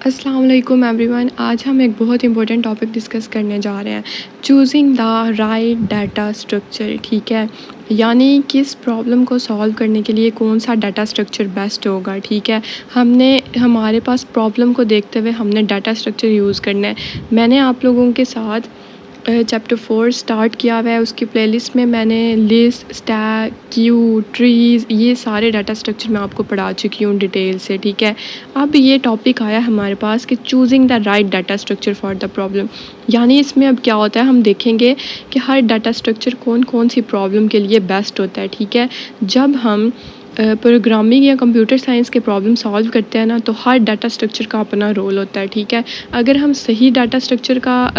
अस्सलाम वालेकुम एवरीवन। आज हम एक बहुत इंपॉर्टेंट टॉपिक डिस्कस करने जा रहे हैं, choosing the right data structure. ठीक है, यानी किस प्रॉब्लम को सॉल्व करने के लिए कौन सा डाटा स्ट्रक्चर बेस्ट होगा। ठीक है, हमारे पास प्रॉब्लम को देखते हुए हमने डाटा स्ट्रक्चर यूज़ करना है। मैंने आप लोगों के साथ चैप्टर 4 स्टार्ट किया हुआ है, उसकी प्लेलिस्ट में मैंने लिस्ट, स्टैक, क्यू, ट्रीज़, ये सारे डाटा स्ट्रक्चर मैं आपको पढ़ा चुकी हूँ डिटेल से। ठीक है, अब ये टॉपिक आया हमारे पास कि choosing the right data structure for the problem. यानी इसमें अब क्या होता है, हम देखेंगे कि हर डाटा स्ट्रक्चर कौन कौन सी प्रॉब्लम के लिए बेस्ट होता है। ठीक है, जब हम प्रोग्रामिंग या कंप्यूटर साइंस के प्रॉब्लम सॉल्व करते हैं ना, तो हर डाटा स्ट्रक्चर का अपना रोल होता है। ठीक है, अगर हम सही डाटा स्ट्रक्चर का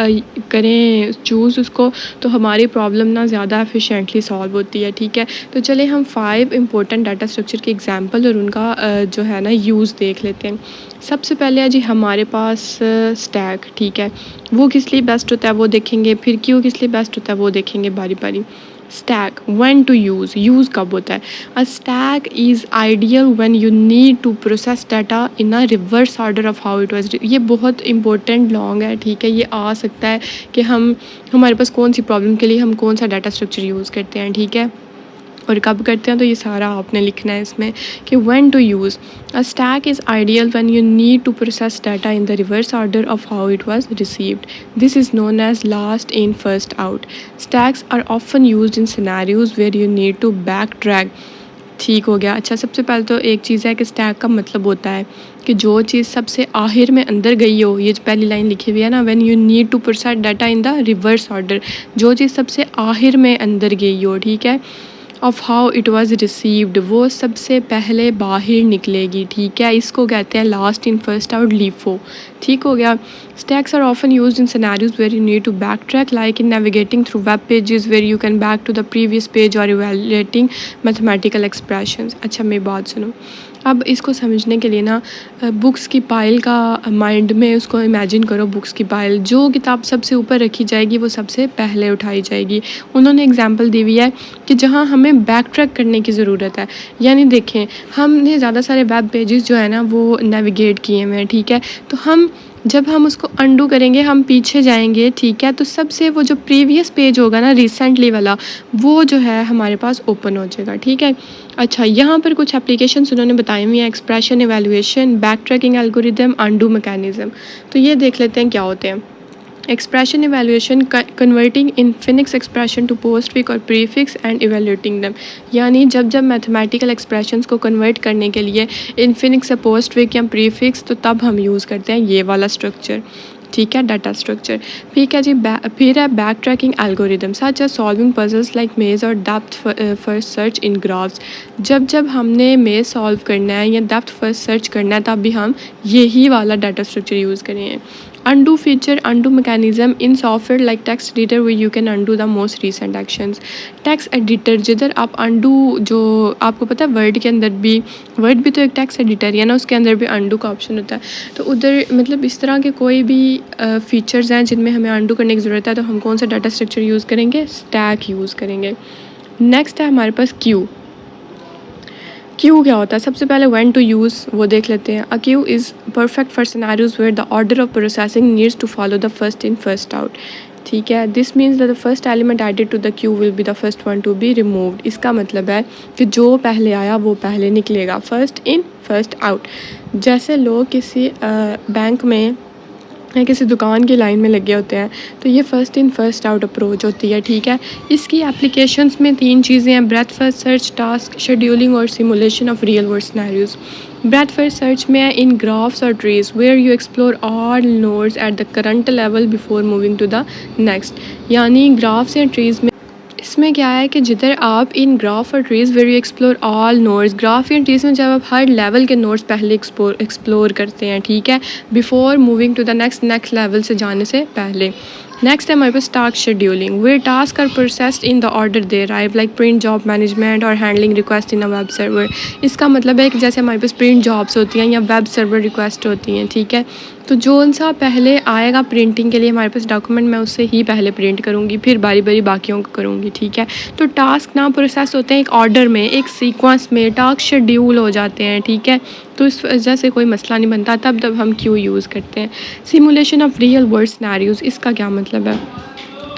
करें चूज़ उसको, तो हमारी प्रॉब्लम ना ज़्यादा एफिशिएंटली सॉल्व होती है। ठीक है, तो चले हम 5 इंपॉर्टेंट डाटा स्ट्रक्चर के एग्जांपल और उनका जो है ना यूज़ देख लेते हैं। सबसे पहले है जी हमारे पास स्टैक। ठीक है, वो किस लिए बेस्ट होता है वो देखेंगे, फिर क्यों किस लिए बेस्ट होता है वो देखेंगे बारी बारी। स्टैक, व्हेन टू यूज़ कब होता है। A stack is ideal when you need to process data in a reverse order of how it was. ये बहुत इंपॉर्टेंट लॉन्ग है। ठीक है, ये आ सकता है कि हमारे पास कौन सी प्रॉब्लम के लिए हम कौन सा डाटा स्ट्रक्चर यूज़ करते हैं। ठीक है, और कब करते हैं, तो ये सारा आपने लिखना है इसमें कि when to use. A stack is ideal when you need to process data in the reverse order of how it was received. This is known as last in first out. Stacks are often used in scenarios where you need to backtrack. ठीक हो गया। अच्छा, सबसे पहले तो एक चीज़ है कि स्टैक का मतलब होता है कि जो चीज़ सबसे आखिर में अंदर गई हो, ये जो पहली लाइन लिखी हुई है ना, when you need to process data in the reverse order, जो चीज़ सबसे आखिर में अंदर गई हो। ठीक है, of how it was received, वो सबसे पहले बाहर निकलेगी। ठीक है, इसको कहते हैं last in first out, LIFO. ठीक हो गया। Stacks are often used in scenarios where you need to backtrack, like in navigating through web pages where you can back to the previous page और evaluating mathematical expressions. अच्छा, मेरी बात सुनो। अब इसको समझने के लिए ना बुक्स की पाइल का माइंड में उसको इमेजिन करो। बुक्स की पाइल, जो किताब सबसे ऊपर रखी जाएगी वो सबसे पहले उठाई जाएगी। उन्होंने एग्जांपल दी हुई है कि जहाँ हमें बैक ट्रैक करने की ज़रूरत है। यानी देखें, हमने ज़्यादा सारे वेब पेजेस जो है ना वो नेविगेट किए हुए हैं। ठीक है, तो जब हम उसको अंडू करेंगे, हम पीछे जाएंगे। ठीक है, तो सबसे वो जो प्रीवियस पेज होगा ना, रिसेंटली वाला, वो जो है हमारे पास ओपन हो जाएगा। ठीक है। अच्छा, यहाँ पर कुछ एप्लीकेशंस उन्होंने बताई हुई हैं, expression evaluation, backtracking algorithm, undo mechanism. तो ये देख लेते हैं क्या होते हैं। Expression evaluation, converting infix expression to postfix और प्रीफिक्स एंड इवैल्यूएटिंग देम। यानी जब मैथमेटिकल एक्सप्रेशंस को कन्वर्ट करने के लिए इनफिनिक्स से पोस्टफिक्स या प्रीफिक्स, तो तब हम यूज़ करते हैं ये वाला स्ट्रक्चर। ठीक है, डाटा स्ट्रक्चर। ठीक है जी, फिर है backtracking algorithm, such as solving puzzles like maze और depth first search in graphs. जब हमने मेज सॉल्व करना है या डेप्थ फर्स्ट सर्च करना है, तब भी हम यही वाला डाटा स्ट्रक्चर यूज़ करें। undo feature, undo mechanism in software like text editor where you can undo the most recent actions। text editor, जिधर आप undo, जो आपको पता है वर्ड के अंदर भी, वर्ड भी तो एक टेक्स्ट एडिटर है ना, उसके अंदर भी undo का ऑप्शन होता है। तो उधर मतलब इस तरह के कोई भी फीचर्स हैं जिनमें हमें undo करने की ज़रूरत है, तो हम कौन सा डाटा स्ट्रक्चर यूज़ करेंगे, स्टैक यूज़ करेंगे। नेक्स्ट है हमारे पास क्यू। क्यू क्या होता है, सबसे पहले व्हेन टू यूज़ वो देख लेते हैं। A queue is perfect for scenarios where the order of processing needs to follow the first in first out. ठीक है, this means that the first element added to the queue will be the first one to be removed. इसका मतलब है कि जो पहले आया वो पहले निकलेगा, फर्स्ट इन फर्स्ट आउट। जैसे लोग किसी बैंक में या किसी दुकान की लाइन में लगे होते हैं, तो ये फ़र्स्ट इन फर्स्ट आउट अप्रोच होती है। ठीक है, इसकी एप्लीकेशंस में 3 चीज़ें हैं, breadth first search, task scheduling और simulation of real world scenarios. Breadth first search में है इन ग्राफ्स और trees where you explore all nodes at the current level before moving to the next. यानी graphs या trees में इसमें क्या है कि जिधर आप इन ग्राफ और trees where you explore all nodes, graph या ट्रीज़ में जब आप हर लेवल के नोड्स पहले एक्सप्लोर करते हैं। ठीक है, before moving to the next level से जाने से पहले। नेक्स्ट है हमारे पास task scheduling, where tasks are processed in the order they arrive, like print job management और handling request in a web server. इसका मतलब है कि जैसे हमारे पास प्रिंट जॉब्स होती हैं या वेब सर्वर रिक्वेस्ट होती हैं। ठीक है, तो जो सा पहले आएगा प्रिंटिंग के लिए हमारे पास डॉक्यूमेंट, मैं उससे ही पहले प्रिंट करूँगी, फिर बारी बारी बाकियों को करूँगी। ठीक है, तो टास्क ना प्रोसेस होते हैं एक ऑर्डर में, एक सीक्वेंस में टास्क शेड्यूल हो जाते हैं। ठीक है, तो इस वजह से कोई मसला नहीं बनता, तब हम क्यों यूज़ करते हैं। Simulation of real world scenarios, इसका क्या मतलब है?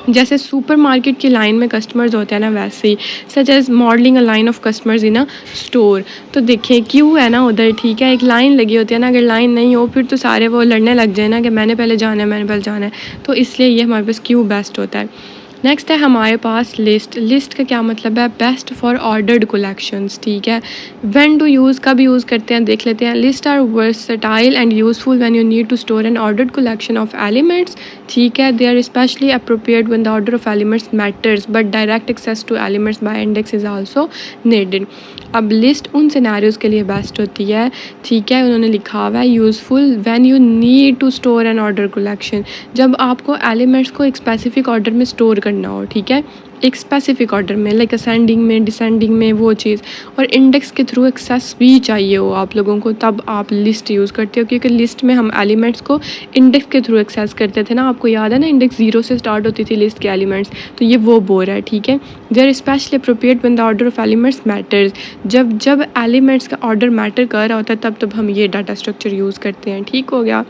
जैसे सुपरमार्केट की लाइन में कस्टमर्स होते हैं ना, वैसे ही such as modelling a line of customers in a store. तो देखिए क्यू है ना उधर, ठीक है, एक लाइन लगी होती है ना, अगर लाइन नहीं हो फिर तो सारे वो लड़ने लग जाए ना कि मैंने पहले जाना है, मैंने पहले जाना है। तो इसलिए ये हमारे पास क्यू बेस्ट होता है। नेक्स्ट है हमारे पास लिस्ट। लिस्ट का क्या मतलब है? बेस्ट फॉर ऑर्डर्ड कलेक्शंस, ठीक है। व्हेन टू यूज़, कब यूज़ करते हैं देख लेते हैं। List are versatile and useful when you need to store an ordered collection of elements, ठीक है। They are specially appropriate when the order of elements matters but direct access to elements by index is also needed. अब list उन scenarios के लिए best होती है, ठीक है। उन्होंने लिखा हुआ है useful when you need to store an order collection, जब आपको एलिमेंट्स को एक स्पेसिफिक ऑर्डर में स्टोर करना हो, ठीक है, एक स्पेसिफिक ऑर्डर में, लाइक असेंडिंग में, डिसेंडिंग में, वो चीज़, और इंडेक्स के थ्रू एक्सेस भी चाहिए हो आप लोगों को, तब आप लिस्ट यूज़ करते हो। क्योंकि लिस्ट में हम एलिमेंट्स को इंडेक्स के थ्रू एक्सेस करते थे ना, आपको याद है ना, इंडेक्स 0 से स्टार्ट होती थी लिस्ट के एलिमेंट्स, तो ये वो बोल रहा है, ठीक है। They are specially appropriate when the order of elements matters, जब एलिमेंट्स का ऑर्डर मैटर कर रहा होता है तब हम ये डाटा स्ट्रक्चर यूज़ करते हैं, ठीक हो गया।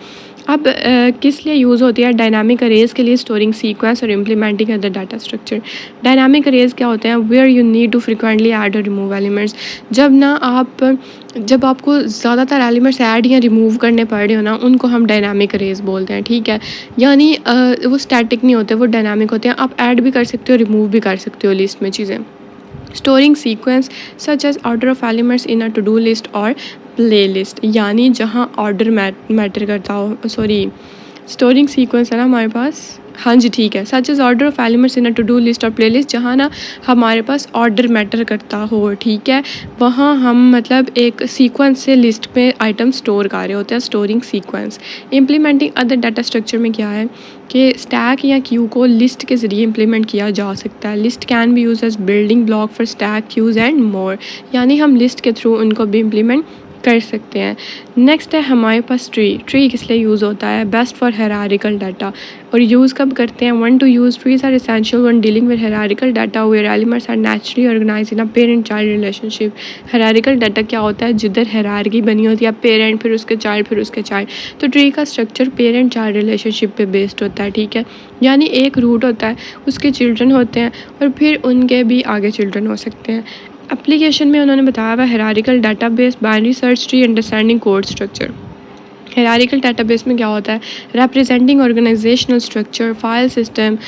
अब किस लिए यूज़ होती है? डायनामिक अरेज के लिए, स्टोरिंग सीक्वेंस और implementing other data structure. Dynamic arrays क्या होते हैं? Where you need to frequently add और रिमूव एलिमेंट्स, जब आपको ज़्यादातर एलिमेंट्स ऐड या रिमूव करने पड़ रहे हो ना, उनको हम डायनामिक अरेज बोलते हैं, ठीक है। यानी वो स्टैटिक नहीं होते, वो डायनामिक होते हैं, आप ऐड भी कर सकते हो, रिमूव भी कर सकते हो लिस्ट में चीज़ें। Storing sequence such as order of elements in a to do list और प्ले लिस्ट, यानी जहाँ ऑर्डर मैटर करता हो, सॉरी, स्टोरिंग सीक्वेंस है ना हमारे पास, हाँ जी ठीक है, such as order of elements in a to do list और प्ले लिस्ट, जहाँ ना हमारे पास ऑर्डर मैटर करता हो, ठीक है, वहाँ हम मतलब एक सीक्वेंस से लिस्ट में आइटम स्टोर कर रहे होते हैं, storing sequence. Implementing other data structure में क्या है कि स्टैक या क्यू को लिस्ट के ज़रिए इम्प्लीमेंट किया जा सकता है। List can be use as building block for stack, queues and more, यानी हम लिस्ट के थ्रू उनको भी इम्प्लीमेंट कर सकते हैं। नेक्स्ट है हमारे पास ट्री। ट्री किस लिए यूज़ होता है? बेस्ट फॉर हायरार्किकल डाटा, और यूज़ कब करते हैं? When to use trees are essential when dealing with hierarchical data where elements are naturally organized in a parent child relationship. Hierarchical data क्या होता है? जिधर हायरार्की बनी होती है, पेरेंट फिर उसके चाइल्ड फिर उसके चाइल्ड, तो ट्री का स्ट्रक्चर पेरेंट चाइल्ड रिलेशनशिप पे बेस्ड होता है, ठीक है। यानी एक रूट होता है, उसके चिल्ड्रन होते हैं और फिर उनके भी आगे चिल्ड्रन हो सकते हैं। एप्लीकेशन में उन्होंने बताया हुआ hierarchical database, binary search tree, understanding code structure. Hierarchical database में क्या होता है? Representing organizational structure, file system,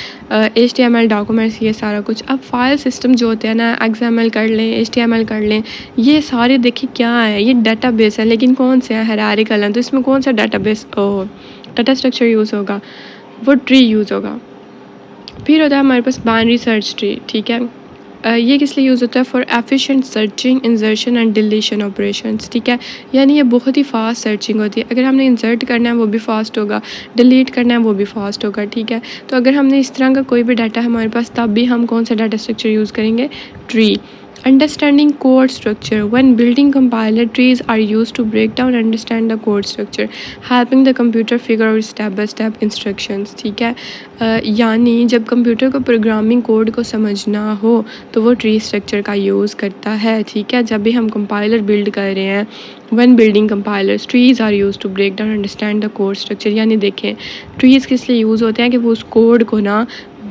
HTML documents, ये सारा कुछ। अब फाइल सिस्टम जो होते हैं ना, XML कर लें, HTML कर लें, ये सारे देखिए क्या है, ये डाटाबेस है, लेकिन कौन से हैं? हायरार्किकल हैं, तो इसमें कौन सा डाटाबेस डाटा स्ट्रक्चर यूज़ होगा? वो ट्री यूज़ होगा। फिर होता है हमारे पास बाइनरी सर्च ट्री, ठीक है। ये किस लिए यूज़ होता है? For efficient searching, insertion and deletion operations, ठीक है। यानी ये बहुत ही फास्ट सर्चिंग होती है, अगर हमने इंसर्ट करना है वो भी फास्ट होगा, डिलीट करना है वो भी फास्ट होगा, ठीक है। तो अगर हमने इस तरह का कोई भी डाटा हमारे पास, तब भी हम कौन सा डाटा स्ट्रक्चर यूज़ करेंगे? Tree. Understanding code structure. When building compiler, trees are used to break down and understand the code structure, helping the computer figure out step by step instructions, ठीक है। यानी जब कंप्यूटर को programming code को समझना हो तो वो ट्री स्ट्रक्चर का यूज़ करता है, ठीक है। जब भी हम कंपाइलर बिल्ड कर रहे हैं, when building compilers, trees are used to break down and understand the code structure, यानी देखें ट्रीज़ किस लिए यूज़ होते हैं कि वो उस कोड को ना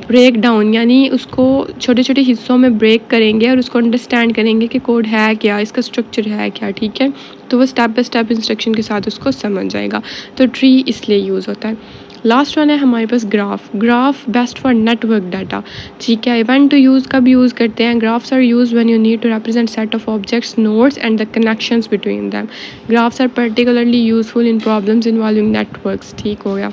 ब्रेक डाउन, यानी उसको छोटे छोटे हिस्सों में ब्रेक करेंगे और उसको अंडरस्टैंड करेंगे कि कोड है क्या, इसका स्ट्रक्चर है क्या, ठीक है। तो वो स्टेप बाय स्टेप इंस्ट्रक्शन के साथ उसको समझ जाएगा, तो ट्री इसलिए यूज़ होता है। लास्ट वन है हमारे पास graph. Graph best for network data, ठीक है। व्हेन टू यूज़, कब यूज़ करते हैं? Graphs are used when you need to represent set of objects, nodes and the connections between them. Graphs are particularly useful in problems involving networks, ठीक हो गया।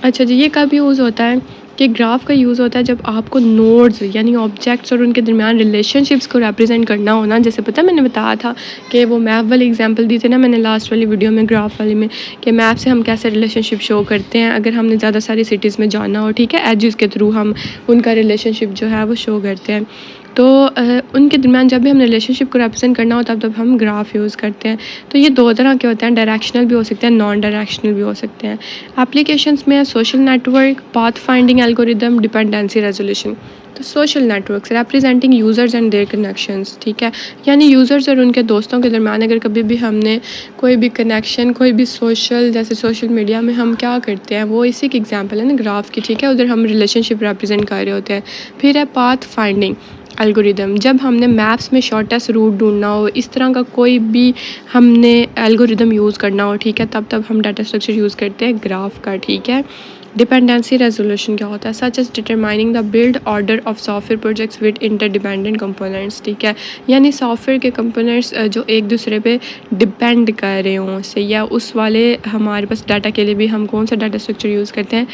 अच्छा जी, ये कब यूज़ होता है? कि ग्राफ का यूज़ होता है जब आपको नोड्स यानी ऑब्जेक्ट्स और उनके दरमियान रिलेशनशिप्स को रिप्रेजेंट करना हो ना। जैसे पता है मैंने बताया था कि वो मैप वाली एग्जांपल दी थी ना मैंने लास्ट वाली वीडियो में, ग्राफ वाली में, कि मैप से हम कैसे रिलेशनशिप शो करते हैं अगर हमने ज़्यादा सारी सिटीज़ में जाना हो, ठीक है। एजेस के थ्रू हम उनका रिलेशनशिप जो है वो शो करते हैं। तो उनके दरमियान जब भी हम रिलेशनशिप को रिप्रेजेंट करना होता है तब हम ग्राफ यूज़ करते हैं। तो ये दो तरह के होते हैं, डायरेक्शनल भी हो सकते हैं, नॉन डायरेक्शनल भी हो सकते हैं। एप्लीकेशंस में social network, path finding algorithm, dependency resolution. तो social networks representing users and their connections, ठीक है। यानी यूज़र्स और उनके दोस्तों के दरमियान अगर कभी भी हमने कोई भी कनेक्शन, कोई भी सोशल, जैसे सोशल मीडिया में हम क्या करते हैं, वो इसी की एग्जांपल है ना ग्राफ की, ठीक है। उधर हम रिलेशनशिप रिप्रेजेंट कर रहे होते हैं। फिर है पाथ फाइंडिंग एल्गोरिदम, जब हमने मैप्स में शॉर्टेस्ट रूट ढूंढना हो, इस तरह का कोई भी हमने एल्गोरिदम यूज़ करना हो, ठीक है, तब हम डाटा स्ट्रक्चर यूज़ करते हैं ग्राफ का, ठीक है। डिपेंडेंसी रेजोल्यूशन क्या होता है, such as determining the build order of software projects with interdependent components, ठीक है। यानी सॉफ्टवेयर के कंपोनेंट्स जो एक दूसरे पे डिपेंड कर रहे हों से, या उस वाले हमारे पास डाटा के लिए भी हम कौन सा डाटा स्ट्रक्चर यूज़ करते हैं,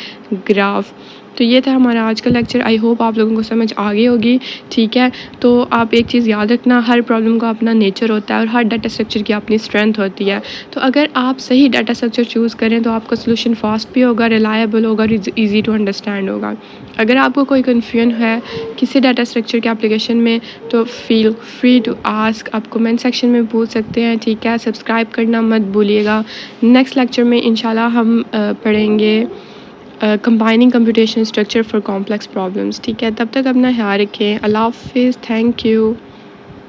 ग्राफ। तो ये था हमारा आज का लेक्चर। आई होप आप लोगों को समझ आ गई होगी, ठीक है। तो आप एक चीज़ याद रखना, हर प्रॉब्लम का अपना नेचर होता है और हर डाटा स्ट्रक्चर की अपनी स्ट्रेंथ होती है। तो अगर आप सही डाटा स्ट्रक्चर चूज़ करें तो आपका सोल्यूशन फास्ट भी होगा, रिलायबल होगा, ईजी टू अंडरस्टैंड होगा। अगर आपको कोई कन्फ्यूजन है किसी डाटा स्ट्रक्चर के एप्लीकेशन में तो फील फ्री टू आस्क, आप कमेंट सेक्शन में पूछ सकते हैं, ठीक है। सब्सक्राइब करना मत भूलिएगा। नेक्स्ट लेक्चर में इंशाल्लाह हम पढ़ेंगे combining computation structure for complex problems, ठीक है। तब तक अपना ख्याल रखें। अल्लाह हाफिज़, थैंक यू।